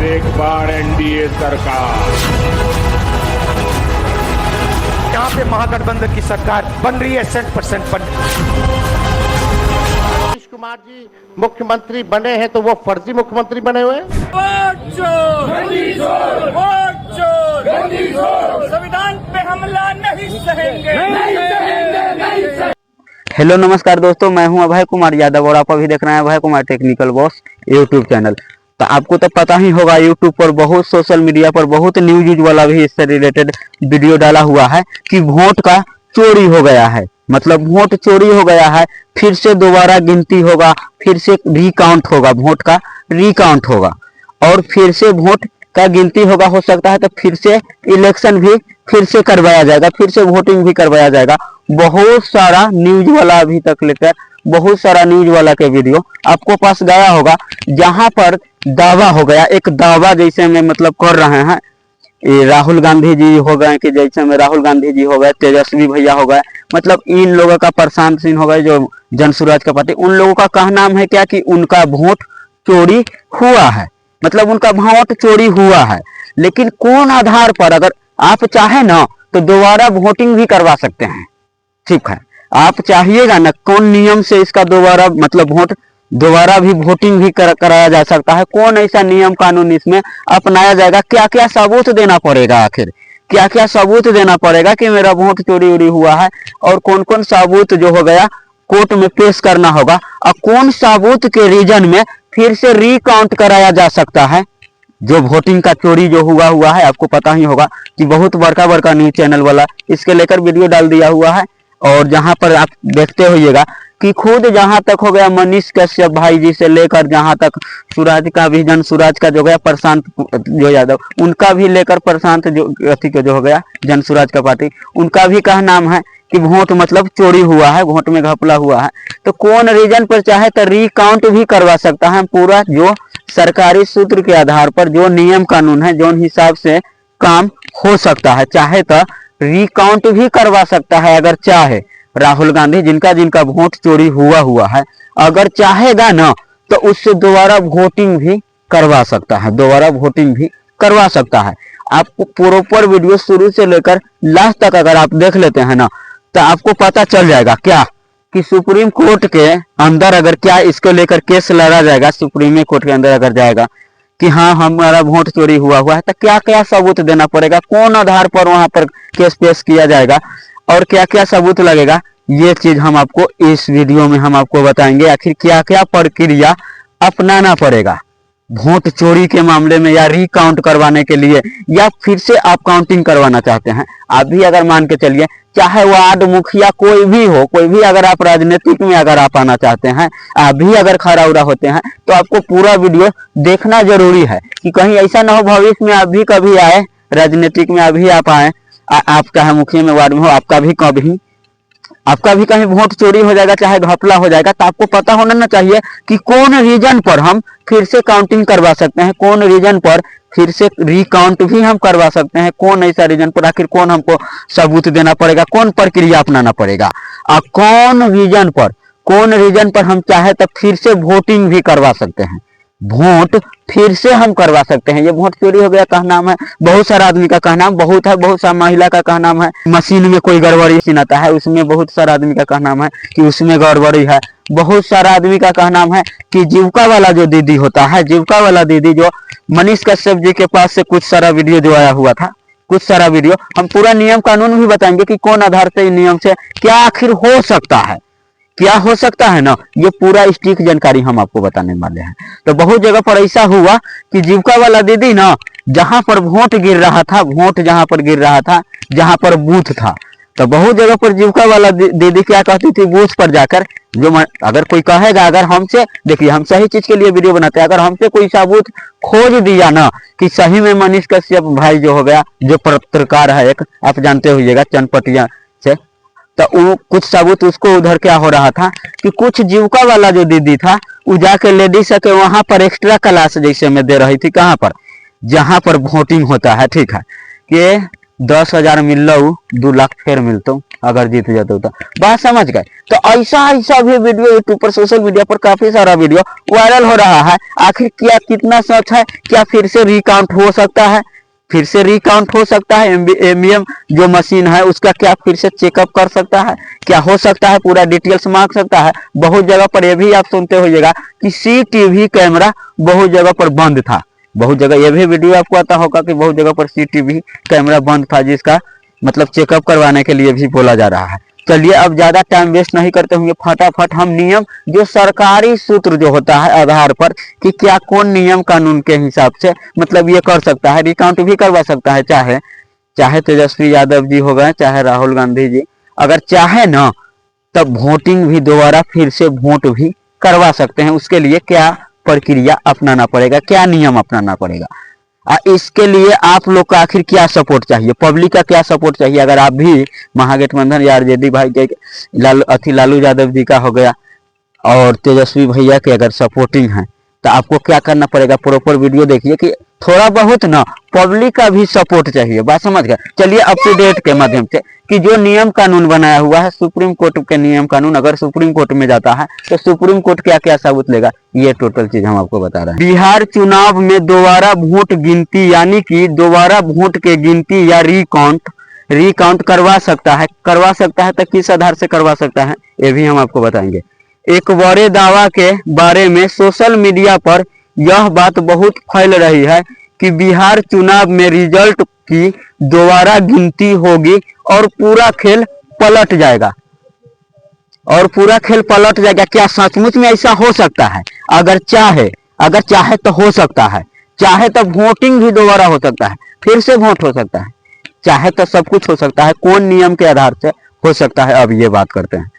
एक बार एनडीए सरकार। यहाँ पे महागठबंधन की सरकार बन रही है, 100% बन। नीतीश कुमार जी मुख्यमंत्री बने हैं तो वो फर्जी मुख्यमंत्री बने हुए हैं। संविधान पे हमला नहीं सहेंगे। हेलो नमस्कार दोस्तों, मैं हूं अभय कुमार यादव और आप अभी देख रहे हैं Abhay Kumar technical boss YouTube channel. तो आपको तो पता ही होगा, यूट्यूब पर बहुत, सोशल मीडिया पर बहुत न्यूज वाला भी इससे रिलेटेड वीडियो डाला हुआ है कि वोट का चोरी हो गया है। मतलब वोट चोरी हो गया है, फिर से दोबारा गिनती होगा, फिर से रिकाउंट होगा, वोट का रिकाउंट होगा और फिर से वोट का गिनती होगा। हो सकता है तो फिर से इलेक्शन भी फिर से करवाया जाएगा, फिर से वोटिंग भी करवाया जाएगा। बहुत सारा न्यूज वाला अभी तक लेकर बहुत सारा न्यूज वाला के वीडियो आपको पास गया होगा, जहां पर दावा हो गया, एक दावा जैसे में मतलब कर रहे हैं। ये राहुल गांधी जी हो गए कि जैसे में राहुल गांधी जी हो गए, तेजस्वी भैया हो गए, मतलब इन लोगों का, प्रशांत सिंह हो गए जो जनसुराज का पार्टी, उन लोगों का कहना है क्या कि उनका वोट चोरी हुआ है। मतलब उनका वोट चोरी हुआ है, लेकिन कौन आधार पर? अगर आप चाहे ना तो दोबारा वोटिंग भी करवा सकते हैं। ठीक है, आप चाहिएगा ना, कौन नियम से इसका दोबारा मतलब वोट दोबारा भी वोटिंग भी कराया जा सकता है? कौन ऐसा नियम कानून इसमें अपनाया जाएगा? क्या क्या सबूत देना पड़ेगा? आखिर क्या क्या सबूत देना पड़ेगा कि मेरा वोट चोरी उड़ी हुआ है? और कौन कौन सबूत जो हो गया कोर्ट में पेश करना होगा, और कौन सबूत के रीजन में फिर से रिकाउंट कराया जा सकता है जो वोटिंग का चोरी जो हुआ है? आपको पता ही होगा कि बहुत बड़का न्यूज चैनल वाला इसके लेकर वीडियो डाल दिया हुआ है। और जहां पर आप देखते होइएगा कि खुद जहां तक हो गया मनीष कश्यप भाई जी से लेकर जहां तक सूरज का विजन, सूरज का जो गया प्रशांत जो यादव, उनका भी लेकर प्रशांत जो अथी के जो हो गया जनसुराज का पार्टी, उनका भी का नाम है कि वोट मतलब चोरी हुआ है, वोट में घपला हुआ है। तो कौन रीजन पर चाहे तो रिकाउंट भी करवा सकता है। पूरा जो सरकारी सूत्र के आधार पर जो नियम कानून है, जो हिसाब से काम हो सकता है, चाहे तो रिकाउंट भी करवा सकता है। अगर चाहे राहुल गांधी, जिनका जिनका वोट चोरी हुआ है, अगर चाहेगा ना तो उससे दोबारा वोटिंग भी करवा सकता है, दोबारा वोटिंग भी करवा सकता है। आपको प्रॉपर वीडियो शुरू से लेकर लास्ट तक अगर आप देख लेते हैं ना, तो आपको पता चल जाएगा क्या कि सुप्रीम कोर्ट के अंदर अगर क्या इसको लेकर केस लड़ा जाएगा, सुप्रीम कोर्ट के अंदर अगर जाएगा कि हाँ हमारा वोट चोरी हुआ है, तो क्या क्या सबूत देना पड़ेगा, कौन आधार पर वहां पर केस पेश किया जाएगा और क्या क्या सबूत लगेगा, ये चीज हम आपको इस वीडियो में हम आपको बताएंगे। आखिर क्या क्या प्रक्रिया अपनाना पड़ेगा वोट चोरी के मामले में, या रिकाउंट करवाने के लिए, या फिर से आप काउंटिंग करवाना चाहते हैं। आप भी अगर मान के चलिए, चाहे वार्ड मुखिया कोई भी हो, कोई भी अगर आप राजनीतिक में अगर आप आना चाहते हैं, आप भी अगर खरा उरा होते हैं, तो आपको पूरा वीडियो देखना जरूरी है कि कहीं ऐसा ना हो भविष्य में आप भी कभी आए राजनीतिक में, अभी आप आए, आप चाहे मुखिया में वार्ड में हो, आपका भी कहीं वोट चोरी हो जाएगा, चाहे घपला हो जाएगा, तो आपको पता होना ना चाहिए कि कौन रीजन पर हम फिर से काउंटिंग करवा सकते हैं, कौन रीजन पर फिर से रिकाउंट भी हम करवा सकते हैं, कौन ऐसा रीजन पर आखिर कौन हमको सबूत देना पड़ेगा, कौन प्रक्रिया अपनाना पड़ेगा, और कौन रीजन पर हम चाहे तो फिर से वोटिंग भी करवा सकते हैं, वोट फिर से हम करवा सकते हैं। ये वोट चोरी हो गया का नाम है, बहुत सारा आदमी का कहना बहुत है, बहुत सारा महिला का कहना है मशीन में कोई गड़बड़ी आता है, उसमें बहुत सारा आदमी का कहना है कि उसमें गड़बड़ी है। बहुत सारा आदमी का कहना है कि जीविका वाला जो दीदी होता है, जीविका वाला दीदी जो मनीष कश्यप जी के पास से कुछ सारा वीडियो जो आया हुआ था, कुछ सारा वीडियो हम पूरा नियम कानून भी बताएंगे कि कौन आधार से नियम से क्या आखिर हो सकता है, क्या हो सकता है ना, ये पूरा स्ट्रिक्ट जानकारी हम आपको बताने वाले हैं। तो बहुत जगह पर ऐसा हुआ कि जीविका वाला दीदी ना, जहां पर वोट गिर रहा था, वोट जहां पर गिर रहा था, जहां पर बूथ था, तो बहुत जगह पर जीविका वाला दीदी क्या कहती थी, बूथ पर जाकर जो अगर कोई कहेगा, अगर हमसे, देखिए हम सही चीज के लिए वीडियो बनाते हैं, अगर हमसे कोई सबूत खोज दिया ना कि सही में मनीष कश्यप भाई जो हो गया, जो पत्रकार है एक, आप जानते होइएगा चनपटिया से, तो वो कुछ सबूत उसको उधर क्या हो रहा था कि कुछ जीविका वाला जो दीदी था वो जाके लेडीज के वहां पर एक्स्ट्रा क्लास जैसे में दे रही थी, कहां पर, जहां पर वोटिंग होता है, ठीक है, कि 10,000 मिल लो 2 लाख फिर मिलता अगर जीत जाते तो बात समझ गए। तो ऐसा भी वीडियो यूट्यूब पर सोशल मीडिया पर काफी सारा वीडियो वायरल हो रहा है। आखिर क्या कितना सच है, क्या फिर से रिकाउंट हो सकता है, फिर से रिकाउंट हो सकता है, एमवीएम जो मशीन है उसका क्या फिर से चेकअप कर सकता है, क्या हो सकता है, पूरा डिटेल्स मांग सकता है। बहुत जगह पर यह भी आप सुनते होइएगा कि सीसीटीवी कैमरा बहुत जगह पर बंद था, बहुत जगह ये भी वीडियो आपको आता होगा कि बहुत जगह पर सीसीटीवी कैमरा बंद था, जिसका मतलब चेकअप करवाने के लिए भी बोला जा रहा है। चलिए अब ज्यादा टाइम वेस्ट नहीं करते होंगे, फटाफट हम नियम जो सरकारी सूत्र जो होता है आधार पर कि क्या कौन नियम कानून के हिसाब से मतलब ये कर सकता है, रिकाउंट भी करवा सकता है, चाहे तेजस्वी यादव जी हो गए, चाहे राहुल गांधी जी, अगर चाहे ना तब वोटिंग भी दोबारा फिर से वोट भी करवा सकते हैं। उसके लिए क्या प्रक्रिया अपनाना पड़ेगा, क्या नियम अपनाना पड़ेगा, इसके लिए आप लोग का आखिर क्या सपोर्ट चाहिए, पब्लिक का क्या सपोर्ट चाहिए। अगर आप भी महागठबंधन या आरजेडी भाई के लालू यादव जी का हो गया और तेजस्वी भैया के अगर सपोर्टिंग है तो आपको क्या करना पड़ेगा, प्रॉपर वीडियो देखिए कि थोड़ा बहुत ना पब्लिक का भी सपोर्ट चाहिए, बात समझ गए। चलिए अप टू डेट के माध्यम से कि जो नियम कानून बनाया हुआ है सुप्रीम कोर्ट के नियम कानून, अगर सुप्रीम कोर्ट में जाता है तो सुप्रीम कोर्ट क्या क्या सबूत लेगा, ये टोटल चीज हम आपको बता रहे हैं। बिहार चुनाव में दोबारा वोट गिनती यानी कि दोबारा वोट के गिनती या रिकाउंट करवा सकता है तो किस आधार से करवा सकता है ये भी हम आपको बताएंगे। एक बड़े दावा के बारे में सोशल मीडिया पर यह बात बहुत फैल रही है कि बिहार चुनाव में रिजल्ट की दोबारा गिनती होगी और पूरा खेल पलट जाएगा, क्या सचमुच में ऐसा हो सकता है? अगर चाहे तो हो सकता है, चाहे तो वोटिंग भी दोबारा हो सकता है, फिर से वोट हो सकता है, चाहे तो सब कुछ हो सकता है। कौन नियम के आधार से हो सकता है, अब ये बात करते हैं।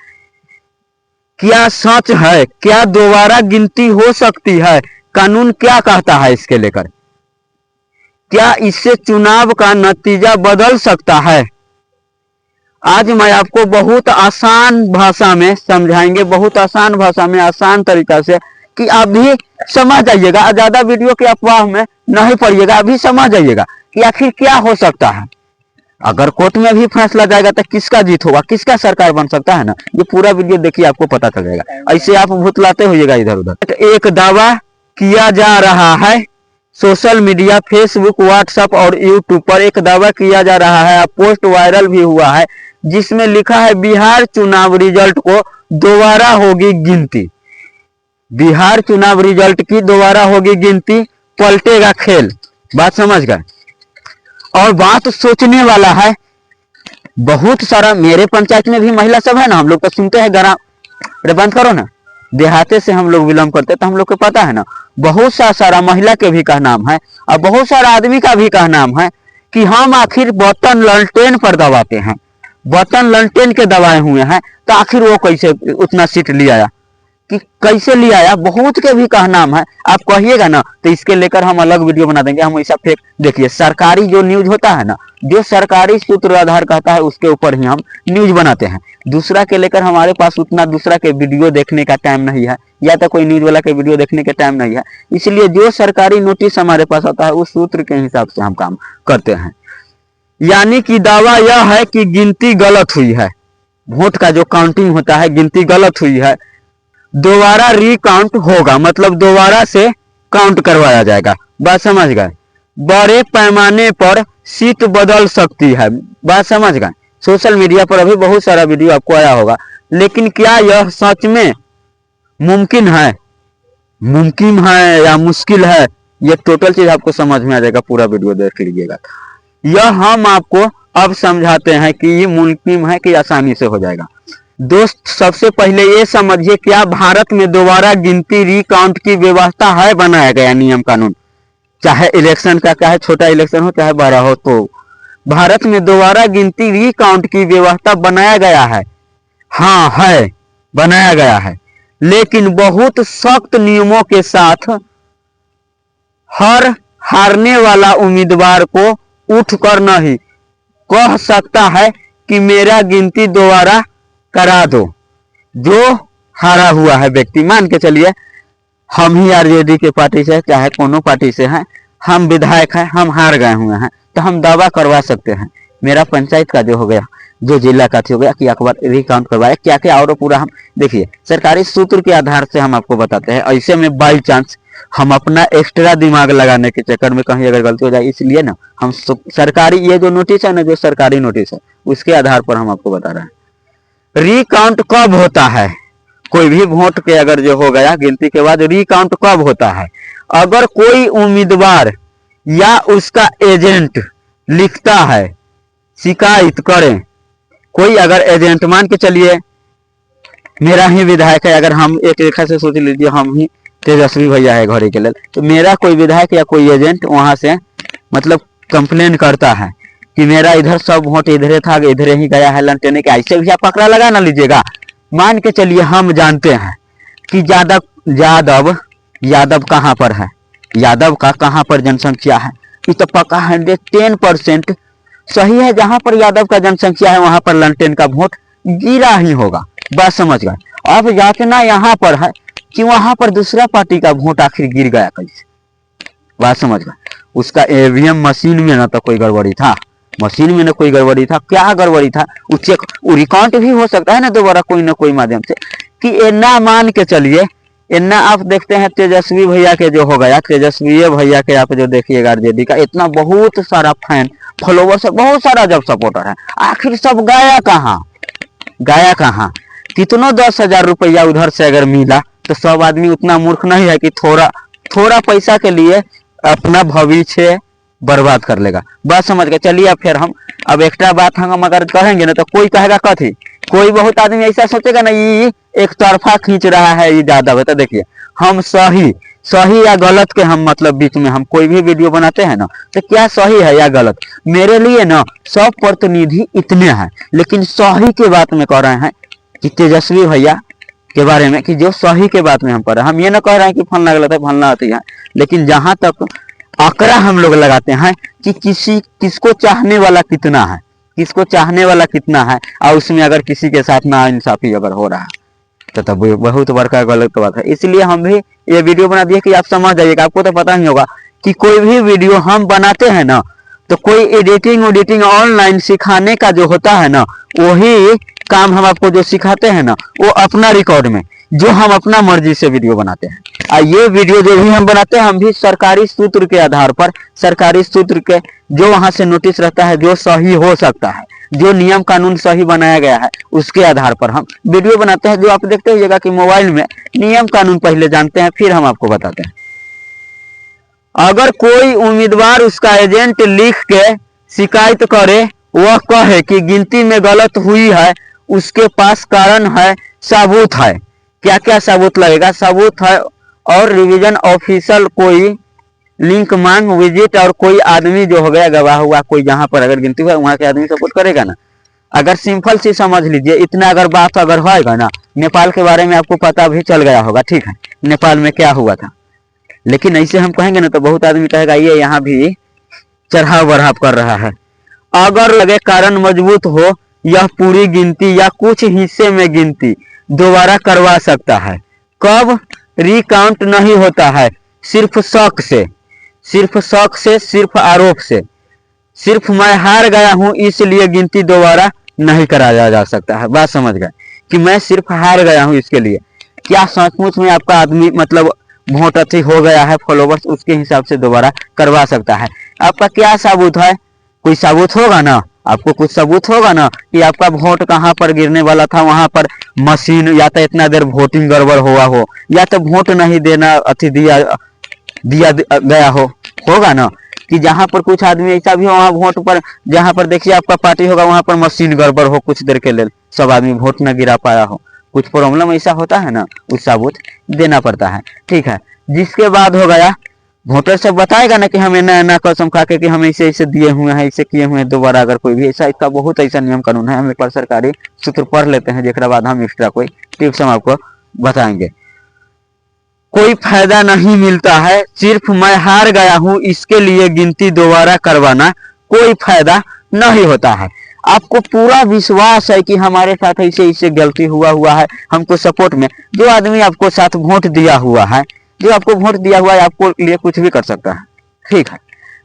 क्या सच है, क्या दोबारा गिनती हो सकती है, कानून क्या कहता है इसके लेकर, क्या इससे चुनाव का नतीजा बदल सकता है? आज मैं आपको बहुत आसान भाषा में समझाएंगे, बहुत आसान भाषा में आसान तरीका से कि आप भी समझ जाइएगा, ज्यादा वीडियो के अफवाह में नहीं पड़िएगा, अभी समझ जाइएगा कि आखिर क्या हो सकता है। अगर कोर्ट में भी फैसला जाएगा तो किसका जीत होगा, किसका सरकार बन सकता है ना, ये पूरा वीडियो देखिए आपको पता चल जाएगा। ऐसे आप भुतलाते होइएगा इधर उधर। एक दावा किया जा रहा है सोशल मीडिया फेसबुक व्हाट्सएप और यूट्यूब पर, एक दावा किया जा रहा है, पोस्ट वायरल भी हुआ है जिसमें लिखा है बिहार चुनाव रिजल्ट को दोबारा होगी गिनती, बिहार चुनाव रिजल्ट की दोबारा होगी गिनती, पलटेगा खेल। बात समझ गए। और बात सोचने वाला है, बहुत सारा मेरे पंचायत में भी महिला सब है ना, हम लोग तो सुनते हैं ग्राम, अरे बंद करो ना, देहाते से हम लोग बिलोंग करते तो हम लोग को पता है ना, बहुत सारा महिला के भी का नाम है और बहुत सारा आदमी का भी का नाम है कि हम आखिर बटन ललटेन पर दबाते हैं, बटन ललटेन के दबाए हुए हैं, तो आखिर वो कैसे उतना सीट ले आया, कि कैसे ले आया, बहुत के भी का नाम है। आप कहिएगा ना तो इसके लेकर हम अलग वीडियो बना देंगे। हम ऐसा फेक देखिए, सरकारी जो न्यूज होता है ना, जो सरकारी सूत्र आधार कहता है उसके ऊपर ही हम न्यूज बनाते हैं। दूसरा के लेकर हमारे पास उतना दूसरा के वीडियो देखने का टाइम नहीं है, या तो कोई न्यूज वाला के वीडियो देखने के टाइम नहीं है, इसलिए जो सरकारी नोटिस हमारे पास आता है उस सूत्र के हिसाब से हम काम करते हैं। यानी कि दावा यह है कि गिनती गलत हुई है, वोट का जो काउंटिंग होता है गिनती गलत हुई है, दोबारा रिकाउंट होगा, मतलब दोबारा से काउंट करवाया जाएगा। बात समझ गए। बड़े पैमाने पर सीट बदल सकती है, बात समझ गए। सोशल मीडिया पर अभी बहुत सारा वीडियो आपको आया होगा, लेकिन क्या यह सच में मुमकिन है या मुश्किल है, ये टोटल चीज आपको समझ में आ जाएगा, पूरा वीडियो देख लीजिएगा। यह हम आपको अब समझाते हैं कि ये मुमकिन है कि आसानी से हो जाएगा। दोस्त सबसे पहले ये समझिए, क्या भारत में दोबारा गिनती रिकाउंट की व्यवस्था है, बनाया गया नियम कानून, चाहे इलेक्शन का चाहे छोटा इलेक्शन हो चाहे बड़ा हो, तो भारत में दोबारा गिनती रिकाउंट की व्यवस्था बनाया गया है। हाँ है, बनाया गया है, लेकिन बहुत सख्त नियमों के साथ। हर हारने वाला उम्मीदवार को उठकर नहीं कह सकता है कि मेरा गिनती दोबारा करा दो। जो हारा हुआ है व्यक्ति, मान के चलिए हम ही आरजेडी के पार्टी से चाहे कोनो पार्टी से हैं, हम विधायक हैं, हम हार गए हुए हैं, तो हम दावा करवा सकते हैं मेरा पंचायत का जो हो गया, जो जिला का हो गया कि अखबार रिकाउंट करवाया, क्या क्या और पूरा हम देखिए सरकारी सूत्र के आधार से हम आपको बताते हैं। ऐसे में बाई चांस हम अपना एक्स्ट्रा दिमाग लगाने के चक्कर में कहीं अगर गलती हो जाए, इसलिए ना हम सरकारी ये जो नोटिस है ना, जो सरकारी नोटिस है उसके आधार पर हम आपको बता रहे हैं। रिकाउंट कब होता है? कोई भी वोट के अगर जो हो गया गिनती के बाद रिकाउंट कब होता है? अगर कोई उम्मीदवार या उसका एजेंट लिखता है शिकायत करें, कोई अगर एजेंट मान के चलिए मेरा ही विधायक है, अगर हम एक रेखा से सोच लीजिए हम ही तेजस्वी भैया है घड़ी के लिए, तो मेरा कोई विधायक या कोई एजेंट वहां से मतलब कंप्लेन करता है कि मेरा इधर सब वोट इधर था, इधर ही गया है लंटेने के, ऐसे भी आप पकड़ा लगा ना लीजिएगा। मान के चलिए हम जानते हैं कि यादव कहाँ पर है, यादव का कहाँ पर जनसंख्या है, ये तो पक्का 110% सही है। जहां पर यादव का जनसंख्या है वहां पर लंटेन का वोट गिरा ही होगा, बात समझ गए। अब जांचना यहाँ पर है कि वहां पर दूसरा पार्टी का वोट आखिर गिर गया कैसे, बात समझ गए। उसका ईवीएम मशीन में ना तो कोई गड़बड़ी था, मशीन में ना कोई गड़बड़ी था, क्या गड़बड़ी था वो चेक रिकाउंट भी हो सकता है ना दोबारा कोई ना कोई माध्यम से कि इतना मान के चलिए। इतना आप देखते हैं तेजस्वी भैया के जो हो गया, तेजस्वी भैया के आप जो देखिएगा आरजेडी का इतना बहुत सारा फैन फॉलोवर्स है, बहुत सारा जब सपोर्टर है, आखिर सब गया कहाँ? कितनों 10,000 रुपया उधर से अगर मिला तो सब आदमी उतना मूर्ख नहीं है कि थोड़ा पैसा के लिए अपना भविष्य बर्बाद कर लेगा, बात समझ गए। चलिए फिर हम अब एक्स्ट्रा बात हम अगर कहेंगे ना तो कोई कहेगा कथी, कोई बहुत आदमी ऐसा सोचेगा ना ये एक तरफा खींच रहा है ये ज्यादा है। तो देखिए हम सही या गलत के हम मतलब बीच में हम कोई भी वीडियो बनाते हैं ना तो क्या सही है या गलत, मेरे लिए ना सब प्रतिनिधि इतने हैं, लेकिन सही के बात में कह रहे हैं कि तेजस्वी भैया के बारे में कि जो सही के बात में हम कर रहे हैं। हम ये ना कह रहे हैं कि फलना गलत है फलना आती है, लेकिन जहां तक आंकड़ा हम लोग लगाते हैं कि किसको चाहने वाला कितना है, और उसमें अगर किसी के साथ ना इंसाफी अगर हो रहा है तो तब बहुत बड़का गलत बात है। इसलिए हम भी ये वीडियो बना दिए कि आप समझ जाइएगा। आपको तो पता ही होगा कि कोई भी वीडियो हम बनाते हैं ना तो कोई एडिटिंग ऑनलाइन सिखाने का जो होता है ना, वही काम हम आपको जो सिखाते हैं ना वो अपना रिकॉर्ड में जो हम अपना मर्जी से वीडियो बनाते हैं। और ये वीडियो जो भी हम बनाते हैं हम भी सरकारी सूत्र के आधार पर, सरकारी सूत्र के जो वहां से नोटिस रहता है, जो सही हो सकता है, जो नियम कानून सही बनाया गया है उसके आधार पर हम वीडियो बनाते हैं। जो आप देखते होइएगा कि मोबाइल में नियम कानून पहले जानते हैं फिर हम आपको बताते हैं। अगर कोई उम्मीदवार उसका एजेंट लिख के शिकायत करे, वह कहे कि गिनती में गलत हुई है, उसके पास कारण है, सबूत है, क्या क्या सबूत लगेगा, सबूत है और रिवीजन ऑफिशियल कोई लिंक मांग विजिट, और कोई आदमी जो हो गया गवाह हुआ कोई जहां पर अगर गिनती हुआ वहां के आदमी सपोर्ट करेगा ना। अगर सिंपल सी समझ लीजिए, इतना अगर बात अगर होगा ना, नेपाल के बारे में आपको पता भी चल गया होगा, ठीक है, नेपाल में क्या हुआ था। लेकिन ऐसे हम कहेंगे ना तो बहुत आदमी कहेगा ये यहाँ भी चढ़ाव बढ़ाव कर रहा है। अगर लगे कारण मजबूत हो, यह पूरी गिनती या कुछ हिस्से में गिनती दोबारा करवा सकता है। कब? रिकाउंट नहीं होता है, सिर्फ शक से, सिर्फ आरोप से, सिर्फ मैं हार गया हूं इसलिए गिनती दोबारा नहीं कराया जा सकता है। बात समझ गए कि मैं सिर्फ हार गया हूं इसके लिए। क्या सचमुच में आपका आदमी मतलब वोट अच्छी हो गया है, फॉलोवर्स उसके हिसाब से दोबारा करवा सकता है। आपका क्या सबूत है? कोई सबूत होगा ना, आपको कुछ सबूत होगा ना कि आपका वोट कहां पर गिरने वाला था, वहां पर मशीन या तो इतना देर वोटिंग गड़बड़ हुआ हो, या तो वोट नहीं देना अति दिया गया होगा ना कि जहां पर कुछ आदमी ऐसा भी हो वहां वोट पर, जहां पर देखिए आपका पार्टी होगा वहां पर मशीन गड़बड़ हो, कुछ देर के लिए सब आदमी वोट न गिरा पाया हो, कुछ प्रॉब्लम ऐसा होता है ना, उस सबूत देना पड़ता है, ठीक है। जिसके बाद हो गया वोटर सब बताएगा ना कि हमें ना कसम खा के कि हम ऐसे दिए हुए हैं, ऐसे किए हुए हैं, दोबारा अगर कोई भी ऐसा, इसका बहुत ऐसा नियम कानून है। हम एक बार सरकारी सूत्र पढ़ लेते हैं, जेकरा बाद हम एक्स्ट्रा कोई टिप्स हम आपको बताएंगे। कोई फायदा नहीं मिलता है, सिर्फ मैं हार गया हूं इसके लिए गिनती दोबारा करवाना कोई फायदा नहीं होता है। आपको पूरा विश्वास है कि हमारे साथ ऐसे गलती हुआ है, हमको सपोर्ट में जो आदमी आपको साथ वोट दिया हुआ है, जो आपको वोट दिया हुआ है, आपको लिए कुछ भी कर सकता है, ठीक है।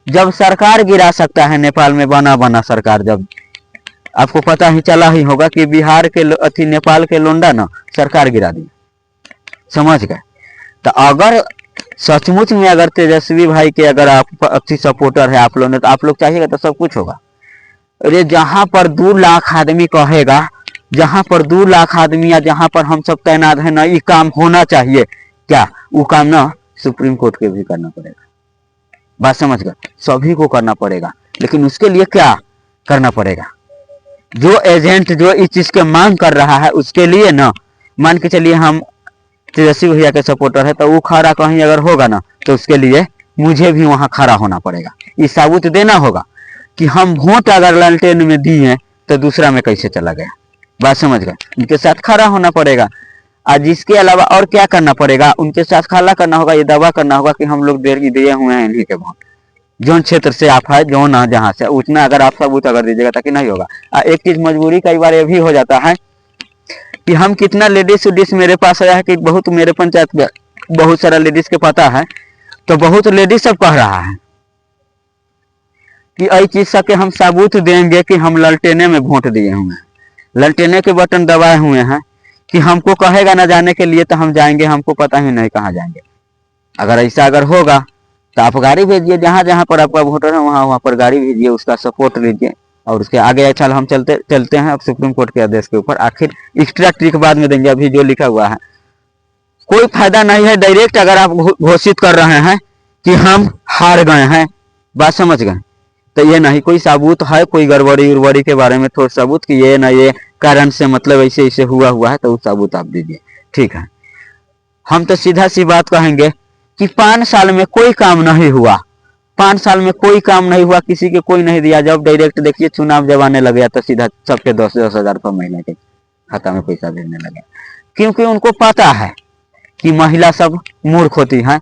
जब सरकार गिरा सकता है, नेपाल में बना सरकार, जब आपको पता ही चला ही होगा कि बिहार के अथी नेपाल के लोंडा ना सरकार गिरा दी, समझ गए। तो अगर सचमुच में अगर तेजस्वी भाई के अगर आप अच्छी सपोर्टर है आप लोग ने, तो आप लोग चाहिएगा तो सब कुछ होगा। अरे जहां पर 2 लाख आदमी कहेगा, जहां पर 2 लाख आदमी या जहां पर हम सब तैनात है ना, ये काम होना चाहिए, क्या वो काम ना सुप्रीम कोर्ट के भी करना पड़ेगा। बात समझ गए, सभी को करना पड़ेगा। लेकिन उसके लिए क्या करना पड़ेगा, जो एजेंट जो इस चीज के मांग कर रहा है उसके लिए ना, मान के चलिए हम तेजस्वी भैया के सपोर्टर है, तो वो खड़ा कहीं अगर होगा ना, तो उसके लिए मुझे भी वहां खड़ा होना पड़ेगा। ये साबुत देना होगा कि हम वोट अगर लालटेन में दिए तो दूसरा में कैसे चला गया। बात समझ गए, उनके साथ खड़ा होना पड़ेगा। आज इसके अलावा और क्या करना पड़ेगा, उनके साथ खड़ा करना होगा, ये दावा करना होगा कि हम लोग दिए हुए हैं इन्हीं के वोट, जोन क्षेत्र से आप है, जो ना जहाँ से, उतना अगर आप सबूत अगर दीजिएगा ताकि नहीं होगा। एक चीज मजबूरी कई बार ये भी हो जाता है कि हम कितना लेडीज उडीज मेरे पास आया है कि बहुत, मेरे पंचायत में बहुत सारा लेडीज के पता है, तो बहुत लेडीज सब कह रहा है कि ऐसी चीज के हम सबूत देंगे कि हम ललटेने में वोट दिए हुए हैं, ललटेने के बटन दबाए हुए हैं, कि हमको कहेगा ना जाने के लिए तो हम जाएंगे, हमको पता ही नहीं कहाँ जाएंगे। अगर ऐसा अगर होगा तो आप गाड़ी भेजिए, जहां जहां पर आपका वोटर है वहां पर गाड़ी भेजिए, उसका सपोर्ट लीजिए और उसके आगे अच्छा हम चलते हैं अब सुप्रीम कोर्ट के आदेश के ऊपर। आखिर एक्स्ट्रा ट्रिक बाद में देंगे, अभी जो लिखा हुआ है कोई फायदा नहीं है। डायरेक्ट अगर आप घोषित कर रहे हैं कि हम हार गए हैं, बात समझ गए, तो ये नहीं कोई सबूत है, कोई गड़बड़ी उड़बड़ी के बारे में थोड़ा सबूत कि ये ना ये कारण से मतलब ऐसे ऐसे हुआ है, तो वो सबूत आप दीजिए, ठीक है। हम तो सीधा सी बात कहेंगे कि 5 साल में कोई काम नहीं हुआ, 5 साल में कोई काम नहीं हुआ, किसी के कोई नहीं दिया। जब डायरेक्ट देखिए चुनाव जब आने लग गया तो सीधा सबके 10-10 हजार रुपये महीने के खाता में पैसा भेजने लगे, क्योंकि उनको पता है कि महिला सब मूर्ख होती है।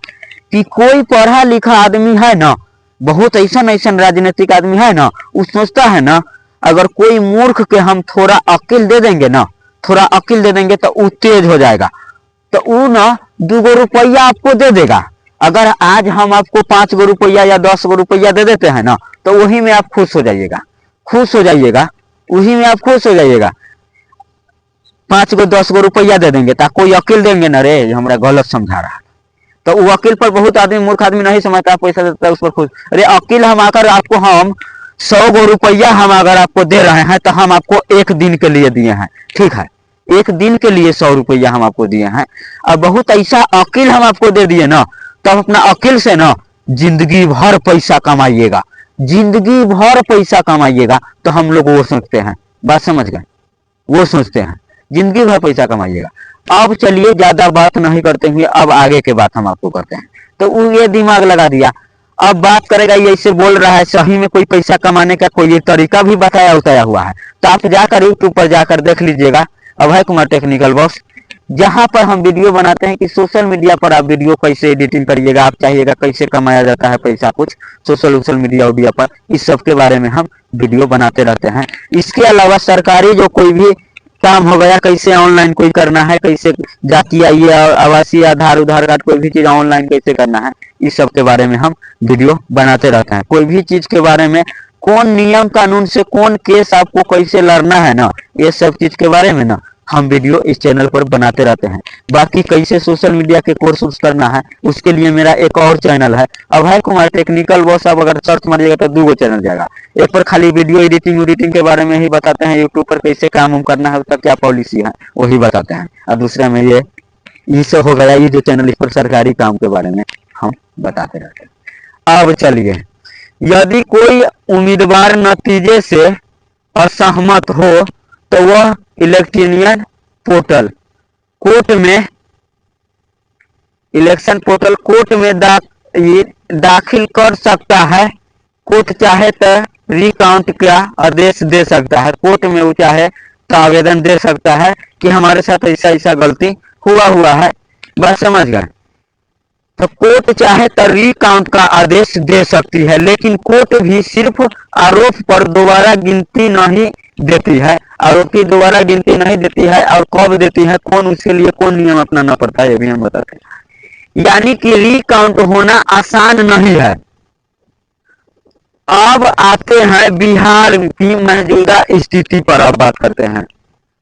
कि कोई पढ़ा लिखा आदमी है ना, बहुत ऐसा राजनीतिक आदमी है ना, वो सोचता है ना अगर कोई मूर्ख के हम थोड़ा अकिल दे देंगे ना, थोड़ा अकिल दे देंगे तो वो तेज हो जाएगा, तो वो ना 2 रुपया आपको दे देगा। अगर आज हम आपको 5 रुपया या 10 रुपया दे देते हैं ना, तो वही में आप खुश हो जाइएगा, वही में आप खुश हो जाइएगा। 5-10 रुपया दे देंगे तो कोई अकिल देंगे ना, रे हमारा गलत समझा रहा, तो वो अकिल पर बहुत आदमी मूर्ख आदमी नहीं समझता, पैसा देता है उस पर खुश। अरे अकिल हम आकर आपको हम 100 रुपया हम अगर आपको दे रहे हैं तो हम आपको 1 दिन के लिए दिए हैं, ठीक है, 1 दिन के लिए 100 रुपया हम आपको दिए हैं। और बहुत ऐसा अकिल हम आपको दे दिए ना, तो अपना अकिल से ना जिंदगी भर पैसा कमाइएगा, जिंदगी भर पैसा कमाइएगा। तो हम लोग वो सोचते हैं, बात समझ गए, वो सोचते हैं जिंदगी भर पैसा कमाइएगा। अब चलिए ज्यादा बात नहीं करते हुए अब आगे के बात हम आपको करते हैं। तो वो ये दिमाग लगा दिया, अब बात करेगा ये ऐसे बोल रहा है, सही में कोई पैसा कमाने का कोई तरीका भी बताया हुआ है। तो आप जाकर यूट्यूब पर जाकर देख लीजिएगा, अभय कुमार टेक्निकल बॉक्स, जहां पर हम वीडियो बनाते हैं कि सोशल मीडिया पर आप वीडियो कैसे एडिटिंग करिएगा, आप चाहिएगा कैसे कमाया जाता है पैसा कुछ सोशल मीडिया पर, इस सब के बारे में हम वीडियो बनाते रहते हैं। इसके अलावा सरकारी जो कोई भी काम हो गया, कैसे ऑनलाइन कोई करना है, कैसे जातीय आवासीय उधार कार्ड कोई भी चीज ऑनलाइन कैसे करना है, इस सब के बारे में हम वीडियो बनाते रहते हैं। कोई भी चीज के बारे में कौन नियम कानून से कौन केस आपको कैसे लड़ना है ना, ये सब चीज के बारे में ना हम वीडियो इस चैनल पर बनाते रहते हैं। बाकी कैसे सोशल मीडिया के कोर्स करना है उसके लिए मेरा एक और चैनल है अभय कुमार टेक्निकल बॉस। आप अगर सर्च मारिएगा तो 2 चैनल जाएगा, एक पर खाली वीडियो एडिटिंग के बारे में ही बताते हैं, यूट्यूब पर कैसे काम करना है उसका क्या पॉलिसी है वही बताते हैं, और दूसरा में ये सब हो गया, ये जो चैनल इस पर सरकारी काम के बारे में हम बताते रहते हैं। अब चलिए, यदि कोई उम्मीदवार नतीजे से असहमत हो तो वह इलेक्ट्रॉनिक पोर्टल कोर्ट में, इलेक्शन पोर्टल कोर्ट में दाखिल कर सकता है। कोर्ट चाहे तो रिकाउंट का आदेश दे सकता है, कोर्ट में वो चाहे तो आवेदन दे सकता है कि हमारे साथ ऐसा गलती हुआ है, बस समझ गए। तो कोर्ट चाहे तो रिकाउंट का आदेश दे सकती है, लेकिन कोर्ट भी सिर्फ आरोप पर दोबारा गिनती नहीं देती है, आरोपी दोबारा गिनती नहीं देती है। और कब देती है, कौन उसके लिए कौन नियम अपनाना पड़ता है ये भी हम बताते हैं। यानी कि रिकाउंट होना आसान नहीं है, अब आते हैं बिहार की मौजूदा स्थिति पर, अब बात करते हैं।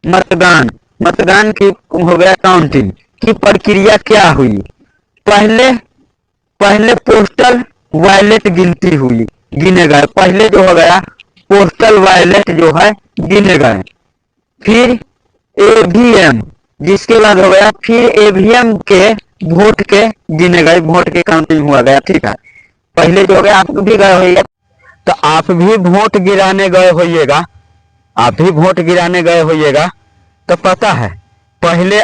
मतदान की हो गया काउंटिंग की प्रक्रिया क्या हुई। पहले पोस्टल बैलेट गिनती हुई, गिने गए। पहले जो हो गया पोस्टल बैलेट जो है गिने गए, फिर ईवीएम, जिसके बाद हो गया फिर ईवीएम के वोट के गिने गए, वोट के काउंटिंग हुआ गया। ठीक है, पहले जो हो गया आप भी गए होइए, तो आप भी वोट गिराने गए होइएगा, आप भी वोट गिराने गए होइएगा। तो पता है पहले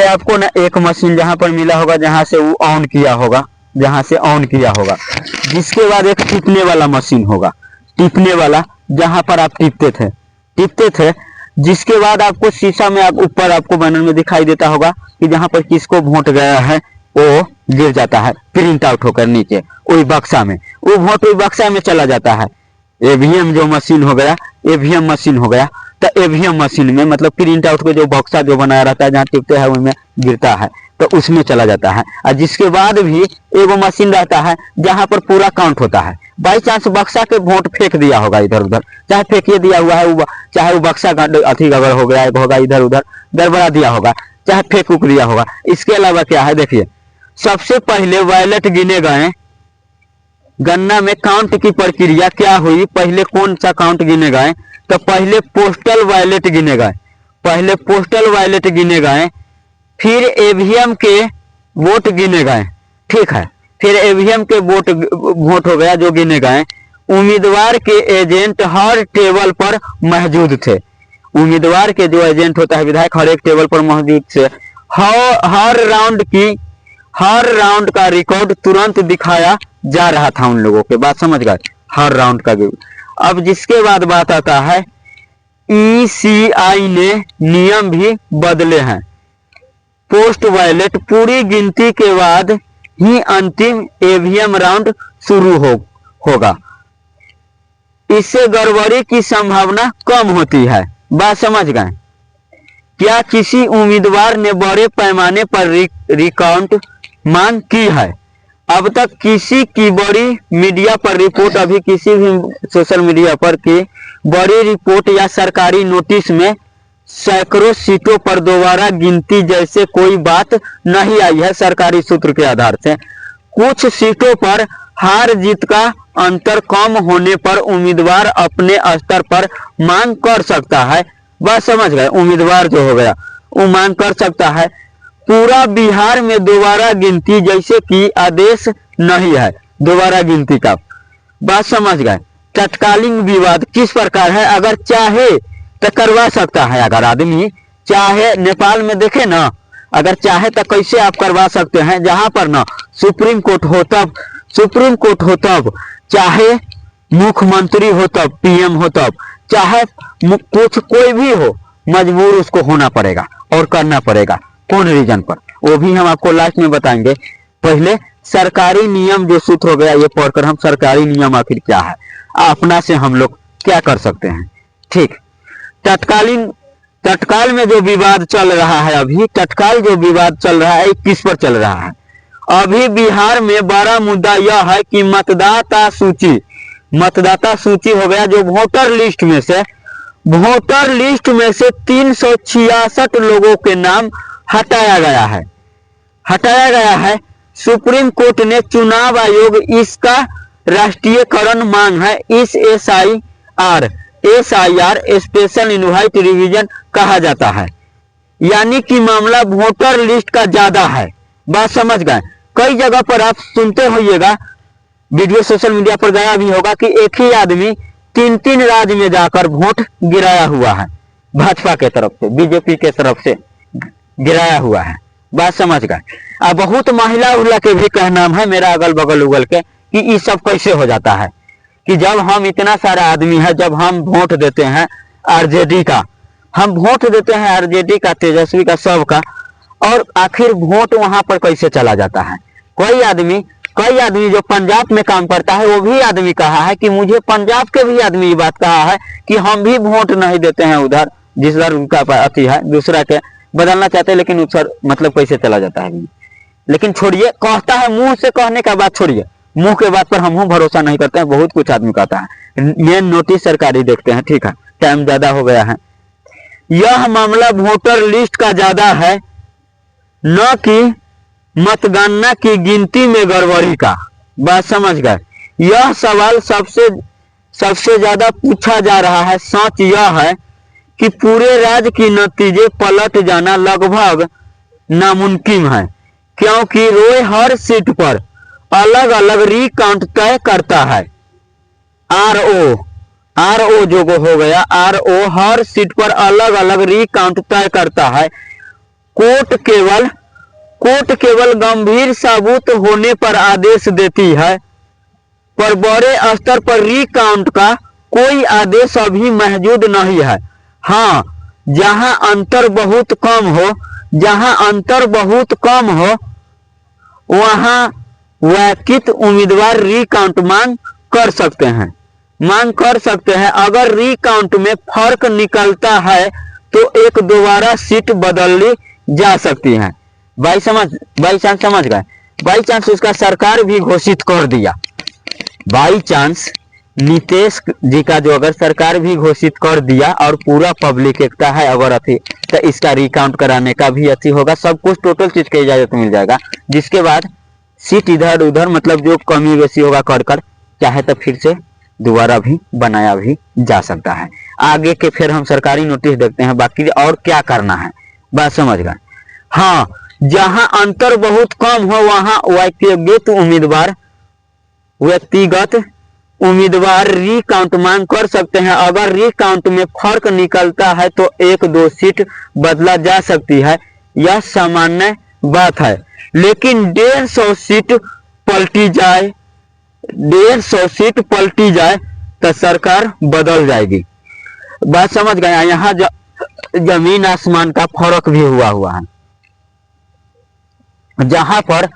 आपको ना एक मशीन जहां पर मिला होगा, जहां से वो ऑन किया होगा, जहां से ऑन किया होगा, जिसके बाद एक टिपने वाला मशीन होगा, टिपने वाला जहां पर आप टिपते थे, जिसके बाद आपको शीशा में आप ऊपर आपको बैनर में दिखाई देता होगा कि जहां पर किसको वोट गया है वो गिर जाता है प्रिंट आउट होकर नीचे वही बक्सा में, वो वोट वही बक्सा में चला जाता है। ईवीएम जो मशीन हो गया, ईवीएम मशीन हो गया, तो ईवीएम मशीन में मतलब प्रिंट आउट को जो बक्सा जो बनाया रहता है जहाँ टिपते हैं उनमें गिरता है, तो उसमें चला जाता है। और जिसके बाद भी एगो मशीन रहता है जहां पर पूरा काउंट होता है। बाई चांस बक्सा के वोट फेंक दिया होगा इधर उधर, चाहे फेंकिए दिया हुआ है, चाहे वो बक्सा अथी अगर हो गया होगा इधर उधर गड़बड़ा दिया होगा, चाहे फेंक उक दिया होगा। इसके अलावा क्या है, देखिए सबसे पहले बैलेट गिने गए, गन्ना में काउंट की प्रक्रिया क्या हुई, पहले कौन सा काउंट गिने गए, तो पहले पोस्टल बैलेट गिने गए, पहले पोस्टल बैलेट गिने गए, फिर ईवीएम के वोट गिने गए। ठीक है, फिर ईवीएम के वोट हो गया जो गिने गए। उम्मीदवार के एजेंट हर टेबल पर मौजूद थे, उम्मीदवार के जो एजेंट होता है विधायक हर एक टेबल पर मौजूद थे। हर राउंड का रिकॉर्ड तुरंत दिखाया जा रहा था उन लोगों के, बात समझ गए, हर राउंड का। अब जिसके बाद बात आता है ईसीआई ने नियम भी बदले हैं, पोस्ट बैलेट पूरी गिनती के बाद ही अंतिम ईवीएम राउंड शुरू होगा, इससे गड़बड़ी की संभावना कम होती है, बात समझ गए। क्या किसी उम्मीदवार ने बड़े पैमाने पर रिकाउंट मांग की है। अब तक किसी की बड़ी मीडिया पर रिपोर्ट, अभी किसी भी सोशल मीडिया पर की बड़ी रिपोर्ट या सरकारी नोटिस में सैकड़ों सीटों पर दोबारा गिनती जैसे कोई बात नहीं आई है सरकारी सूत्र के आधार से। कुछ सीटों पर हार जीत का अंतर कम होने पर उम्मीदवार अपने स्तर पर मांग कर सकता है, बात समझ गए। उम्मीदवार जो हो गया वो मांग कर सकता है। पूरा बिहार में दोबारा गिनती जैसे कि आदेश नहीं है दोबारा गिनती का, बात समझ गए। तत्कालीन विवाद किस प्रकार है, अगर चाहे तो करवा सकता है, अगर आदमी चाहे, नेपाल में देखे ना, अगर चाहे तो कैसे आप करवा सकते हैं, जहां पर ना सुप्रीम कोर्ट हो तब, चाहे मुख्यमंत्री हो तब, पीएम हो तब, चाहे कुछ कोई भी हो, मजबूर उसको होना पड़ेगा और करना पड़ेगा। कौन रीजन पर, वो भी हम आपको लास्ट में बताएंगे। पहले सरकारी नियम जो सूत्र हो गया ये पढ़कर हम सरकारी नियम आखिर क्या है, अपना से हम लोग क्या कर सकते हैं। ठीक, तत्काल में जो विवाद चल रहा है, अभी तत्काल जो विवाद चल रहा है किस पर चल रहा है। अभी बिहार में बड़ा मुद्दा यह है कि मतदाता सूची हो गया, जो वोटर लिस्ट में से 366 लोगों के नाम हटाया गया है। सुप्रीम कोर्ट ने चुनाव आयोग इसका राष्ट्रीयकरण मांग है। इस एसआईआर स्पेशल इनवाइट रिवीजन कहा जाता है, यानी कि मामला वोटर लिस्ट का ज्यादा है, बात समझ गए। कई जगह पर आप सुनते होइएगा, वीडियो सोशल मीडिया पर गया भी होगा कि एक ही आदमी 3 राज्य में जाकर वोट गिराया हुआ है, भाजपा के तरफ से, बीजेपी के तरफ से गिराया हुआ है, बात समझ गए। अब बहुत महिला के भी कहना है मेरा अगल बगल उगल के कि ये सब कैसे हो जाता है, कि जब हम इतना सारा आदमी है, जब हम वोट देते हैं आरजेडी का, तेजस्वी का, सबका, और आखिर वोट वहां पर कैसे चला जाता है। कई आदमी जो पंजाब में काम करता है वो भी आदमी कहा है कि मुझे पंजाब के भी आदमी ये बात कहा है कि हम भी वोट नहीं देते हैं उधर, जिस बार उनका अति है, दूसरा के बदलना चाहते हैं, लेकिन उधर मतलब कैसे चला जाता है। लेकिन छोड़िए, कहता है, मुंह से कहने का बात छोड़िए, मुंह के बात पर हम भरोसा नहीं करते हैं, बहुत कुछ आदमी कहता है। मेन नोटिस सरकारी देखते हैं। ठीक है, टाइम ज्यादा हो गया है। यह मामला वोटर लिस्ट का ज्यादा है, न कि मतगणना की गिनती में गड़बड़ी का। बात समझ गए? यह सवाल सबसे ज्यादा पूछा जा रहा है। सच यह है कि पूरे राज्य की नतीजे पलट जाना लगभग नामुमकिन है, क्योंकि रोय हर सीट पर अलग अलग रिकाउंट तय करता है। आरओ जो हो गया, आरओ हर सीट पर अलग अलग रिकाउंट तय करता है। कोर्ट केवल गंभीर सबूत होने पर आदेश देती है, पर बड़े स्तर पर रिकाउंट का कोई आदेश अभी मौजूद नहीं है। हाँ, जहां अंतर बहुत कम हो वहां वैकित उम्मीदवार रिकाउंट मांग कर सकते हैं। अगर रिकाउंट में फर्क निकलता है तो एक दोबारा सीट बदल ली जा सकती है। बाई चांस समझ गए? बाई चांस उसका सरकार भी घोषित कर दिया। बाई चांस नीतीश जी का जो अगर सरकार भी घोषित कर दिया और पूरा पब्लिक एकता है अगर अथी, तो इसका रिकाउंट कराने का भी अथी होगा। सब कुछ टोटल चीज की इजाजत मिल जाएगा, जिसके बाद सीट इधर उधर मतलब जो कमी बेसी होगा कर चाहे तो फिर से दोबारा भी बनाया भी जा सकता है। आगे के फिर हम सरकारी नोटिस देखते हैं, बाकी और क्या करना है। बात समझ गए? हाँ, जहां अंतर बहुत कम हो वहां व्यक्तिगत उम्मीदवार रिकाउंट मांग कर सकते हैं। अगर रिकाउंट में फर्क निकलता है तो 1-2 सीट बदला जा सकती है, यह सामान्य बात है। लेकिन 150 सीट पलटी जाए तो सरकार बदल जाएगी। बात समझ गए? यहाँ जमीन आसमान का फर्क भी हुआ है। जहां पर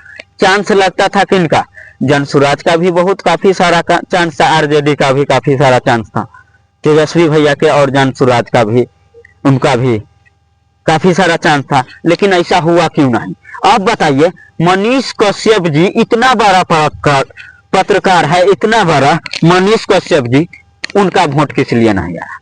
चांस लगता था किनका, जनसुराज का भी काफी सारा चांस था, आरजेडी का भी काफी सारा चांस था, तेजस्वी भैया के और जनसुराज का भी, उनका भी काफी सारा चांस था, लेकिन ऐसा हुआ क्यों नहीं? अब बताइए, मनीष कश्यप जी इतना बड़ा पत्रकार है, इतना बड़ा मनीष कश्यप जी, उनका वोट किस लिए नहीं आया?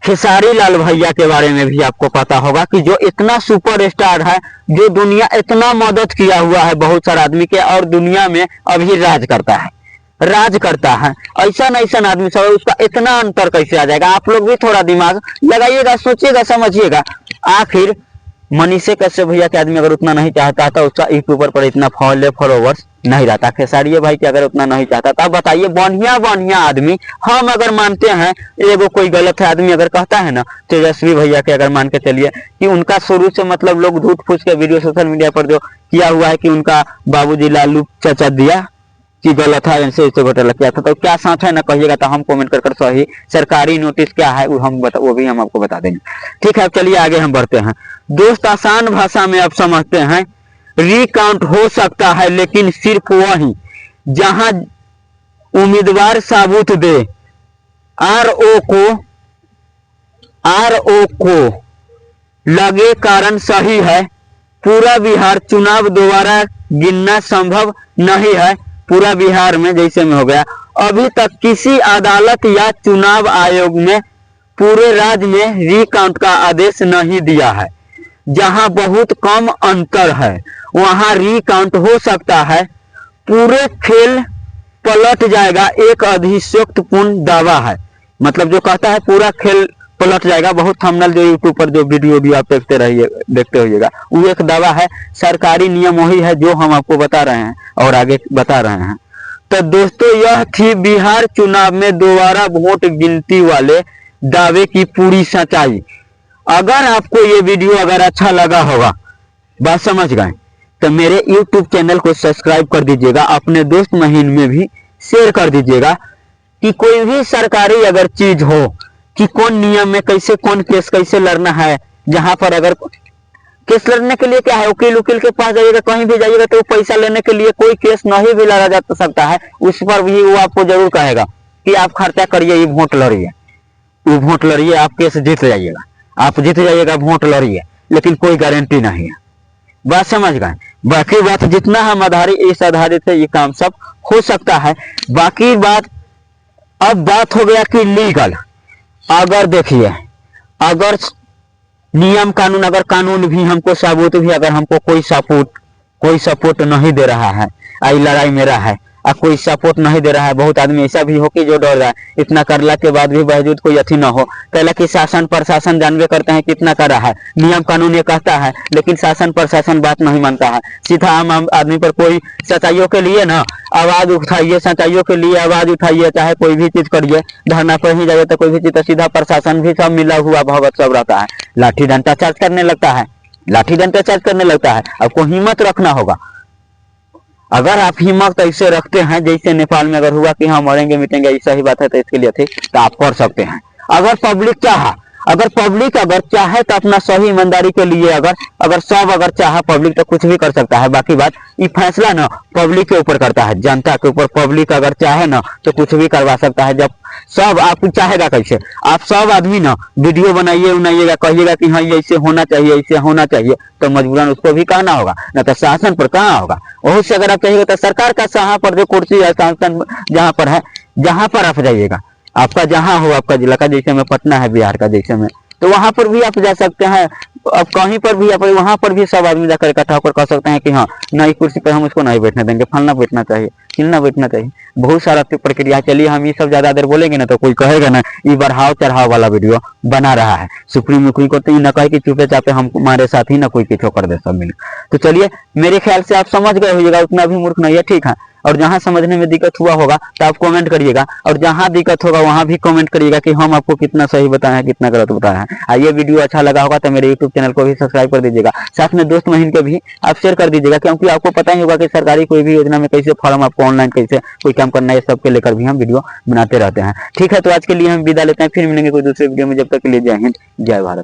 खेसारी लाल भैया के बारे में भी आपको पता होगा कि जो इतना सुपरस्टार है, जो दुनिया इतना मदद किया हुआ है बहुत सारे आदमी के, और दुनिया में अभी राज करता है। ऐसा आदमी सब, उसका इतना अंतर कैसे आ जाएगा? आप लोग भी थोड़ा दिमाग लगाइएगा, सोचिएगा, समझिएगा। आखिर मनीष कश्यप भैया के आदमी अगर उतना नहीं चाहता तो उसका यूट्यूबर पर इतना फॉलोवर्स नहीं रहता। खेसारी भाई के अगर उतना नहीं चाहता तब बताइए, बढ़िया आदमी हम अगर मानते हैं, एगो कोई गलत है आदमी अगर कहता है ना, तेजस्वी भैया के अगर मान के चलिए कि उनका शुरू से मतलब लोग झूठ फूस के वीडियो सोशल मीडिया पर जो किया हुआ है कि उनका बाबूजी लालू चाचा दिया कि गलत है, इनसे घोटाला किया था, तो क्या साथ है ना कहिएगा, तो हम कमेंट कर सही सरकारी नोटिस क्या है वो भी हम आपको बता देंगे। ठीक है, अब चलिए आगे हम बढ़ते हैं। दोस्त, आसान भाषा में आप समझते हैं, रिकाउंट हो सकता है लेकिन सिर्फ वही जहां उम्मीदवार सबूत दे। आरओ को लगे कारण सही है, पूरा बिहार चुनाव दोबारा गिनना संभव नहीं है। पूरा बिहार में जैसे में हो गया, अभी तक किसी अदालत या चुनाव आयोग में पूरे राज्य में रिकाउंट का आदेश नहीं दिया है। जहां बहुत कम अंतर है वहां रिकाउंट हो सकता है। पूरे खेल पलट जाएगा, एक अधिशोक्तिपूर्ण दावा है। मतलब जो कहता है पूरा खेल पलट जाएगा, बहुत थंबनेल जो यूट्यूब पर जो वीडियो भी आप देखते होइएगा, वो एक दावा है। सरकारी नियम वही है जो हम आपको बता रहे हैं और आगे बता रहे हैं। तो दोस्तों, यह थी बिहार चुनाव में दोबारा वोट गिनती वाले दावे की पूरी सच्चाई। अगर आपको ये वीडियो अगर अच्छा लगा होगा, बात समझ गए, तो मेरे YouTube चैनल को सब्सक्राइब कर दीजिएगा, अपने दोस्त महीन में भी शेयर कर दीजिएगा कि कोई भी सरकारी अगर चीज हो कि कौन नियम में कैसे कौन केस कैसे लड़ना है। जहां पर अगर केस लड़ने के लिए क्या है, वकील के पास जाइएगा, कहीं भी जाइएगा तो पैसा लेने के लिए कोई केस नहीं भी लड़ा जा सकता है, उस पर भी वो आपको जरूर कहेगा कि आप खर्चा करिए, ये वोट लड़िए, वो वोट लड़िए, आप केस जीत जाइएगा, आप जीत जाइएगा, वोट लड़िए, लेकिन कोई गारंटी नहीं है। बात समझ गए? बाकी बात जितना हम आधारित इस आधारित है ये काम सब हो सकता है। बाकी बात अब बात हो गया कि लीगल, अगर देखिए अगर नियम कानून, अगर कानून भी हमको सबूत भी अगर हमको कोई सपोर्ट नहीं दे रहा है, आई लड़ाई मेरा है, अब कोई सपोर्ट नहीं दे रहा है, बहुत आदमी ऐसा भी हो कि जो डर रहा है, इतना करला के बाद भी बावजूद कोई अथी न हो। पहले कि शासन प्रशासन जानवे करते हैं कितना कर रहा है, नियम कानून ये कहता है, लेकिन शासन प्रशासन बात नहीं मानता है। सीधा आम आदमी पर कोई सच्चाइयों के लिए ना आवाज उठाइए, सच्चाइयों के लिए आवाज उठाइए, चाहे कोई भी चीज करिए, धरना पर ही जाइए तो कोई भी चीज, तो सीधा प्रशासन भी सब मिला हुआ भगत सब रहता है, लाठी डंडा चार्ज करने लगता है, लाठी डंडा चार्ज करने लगता है। आपको हिम्मत रखना होगा। अगर आप हिम्मत ऐसे रखते हैं जैसे नेपाल में अगर हुआ कि हाँ मरेंगे मिटेंगे ऐसा ही बात है, तो इसके लिए थे तो आप कर सकते हैं। अगर पब्लिक अगर चाहे तो अपना सही ईमानदारी के लिए अगर सब अगर चाहे पब्लिक तो कुछ भी कर सकता है। बाकी बात ये फैसला ना पब्लिक के ऊपर करता है, जनता के ऊपर। पब्लिक अगर चाहे ना तो कुछ भी करवा सकता है। जब सब आप चाहेगा कैसे, आप सब आदमी ना वीडियो बनाइएगा, कहिएगा कि हाँ ये ऐसे होना चाहिए, ऐसे होना चाहिए, तो मजबूरन उसको भी कहना होगा, ना तो शासन पर कहना होगा। वही से अगर आप कहिएगा तो सरकार का जहाँ पर जो कुर्सी है शासन जहाँ पर है, जहाँ पर आप जाइएगा, आपका जहाँ हो, आपका जिला का जैसे में पटना है, बिहार का जैसे में, तो वहां पर भी आप जा सकते हैं। अब कहीं पर भी आप वहां पर भी सब आदमी जाकर इकट्ठा होकर कह सकते हैं कि हाँ नई कुर्सी पर हम उसको नहीं बैठने देंगे, फलना बैठना चाहिए, चिलना बैठना चाहिए। बहुत सारा प्रक्रिया। चलिए हम ये सब ज्यादा देर बोलेंगे ना तो कोई कहेगा ना ये बढ़ाव चढ़ाव वाला वीडियो बना रहा है। सुप्रीम कोर्ट को तो न कहे कि चुपे चापे हम हमारे साथ ही ना कोई पीछो कर दे सब मिल। तो चलिए मेरे ख्याल से आप समझ गए होइएगा, उतना भी मूर्ख नहीं है, ठीक है। और जहां समझने में दिक्कत हुआ होगा तो आप कमेंट करिएगा, और जहां दिक्कत होगा वहां भी कमेंट करिएगा कि हम आपको कितना सही बताए हैं कितना गलत बताया है। आइए वीडियो अच्छा लगा होगा तो मेरे यूट्यूब चैनल को भी सब्सक्राइब कर दीजिएगा, साथ में दोस्त महीन के भी आप शेयर कर दीजिएगा, क्योंकि आपको पता ही होगा कि सरकारी कोई भी योजना में कैसे फॉर्म आपको ऑनलाइन कैसे कोई काम करना है, सबके लेकर भी हम वीडियो बनाते रहते हैं। ठीक है, तो आज के लिए हम विदा लेते हैं, फिर मिलेंगे कोई दूसरे वीडियो में। जब तक के लिए जय हिंद, जय भारत।